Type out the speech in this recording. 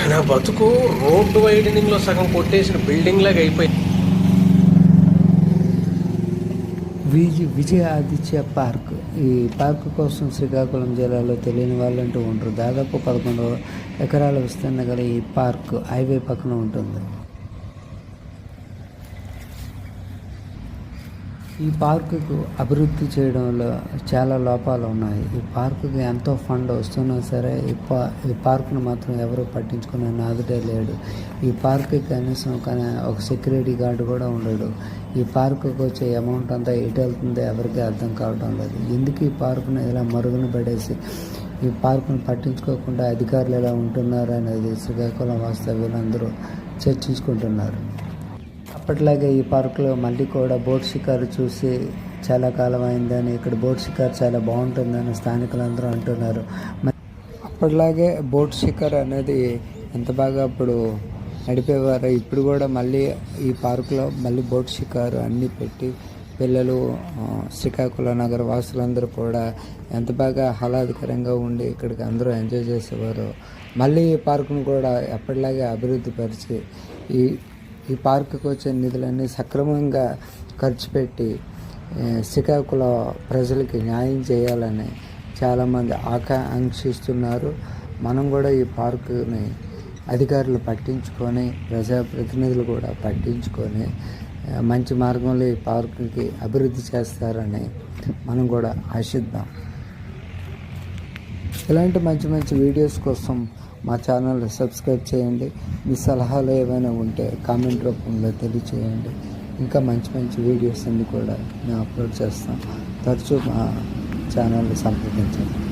నా బతుకు road widening లో సగం కొట్టేసిన బిల్డింగ్ లాగా అయిపోయింది. విజయ ఆదిత్య పార్క్. ఈ పార్క్ కోసం శ్రీకాకుళం జిల్లాలో తెలియని వాళ్ళంటూ ఉండరు. దాదాపు 11 ఎకరాల విస్తరణ గల ఈ పార్క్ హైవే పక్కన ఉంటుంది. ఈ పార్కుకు అభివృద్ధి చేయడంలో చాలా లోపాలు ఉన్నాయి. ఈ పార్కుకి ఎంతో ఫండ్ వస్తున్నా సరే ఈ పార్కును మాత్రం ఎవరు పట్టించుకునే నాదుడే లేడు. ఈ పార్క్కి కనీసం ఒక సెక్యూరిటీ గార్డు కూడా ఉండడు. ఈ పార్కుకు వచ్చే అమౌంట్ అంతా ఎటు వెళ్తుందో ఎవరికీ అర్థం కావడం లేదు. ఎందుకు ఈ పార్కును ఇలా మరుగున పడేసి ఈ పార్కును పట్టించుకోకుండా అధికారులు ఎలా ఉంటున్నారు అనేది శ్రీకాకుళం వాస్తవ్యులందరూ చర్చించుకుంటున్నారు. అప్పట్లాగే ఈ పార్కులో మళ్ళీ కూడా బోట్ షికారు చూసి చాలా కాలం అయిందని, ఇక్కడ బోట్ షికారు చాలా బాగుంటుందని స్థానికులందరూ అంటున్నారు. అప్పట్లాగే బోట్ షికారు అనేది ఎంత బాగా అప్పుడు నడిపేవారు. ఇప్పుడు కూడా మళ్ళీ ఈ పార్కులో మళ్ళీ బోట్ షికారు అన్నీ పెట్టి పిల్లలు శ్రీకాకుళం నగర వాసులందరూ కూడా ఎంత బాగా ఆహ్లాదకరంగా ఉండి ఇక్కడికి అందరూ ఎంజాయ్ చేసేవారు. మళ్ళీ ఈ పార్కును కూడా ఎప్పటిలాగే అభివృద్ధి పరిచి ఈ పార్కుకు వచ్చే నిధులన్నీ సక్రమంగా ఖర్చు పెట్టి శ్రీకాకుళం ప్రజలకి న్యాయం చేయాలని చాలామంది ఆకాంక్షిస్తున్నారు. మనం కూడా ఈ పార్కుని అధికారులు పట్టించుకొని, ప్రజాప్రతినిధులు కూడా పట్టించుకొని మంచి మార్గంలో ఈ పార్కుకి అభివృద్ధి చేస్తారని మనం కూడా ఆశిద్దాం. ఇలాంటి మంచి మంచి వీడియోస్ కోసం మా ఛానల్ సబ్స్క్రైబ్ చేయండి. మీ సలహాలు ఏమైనా ఉంటే కామెంట్ రూపంలో తెలియచేయండి. ఇంకా మంచి మంచి వీడియోస్ అన్నీ కూడా మేము అప్లోడ్ చేస్తాం. తరచూ మా ఛానల్ని సంప్రదించండి.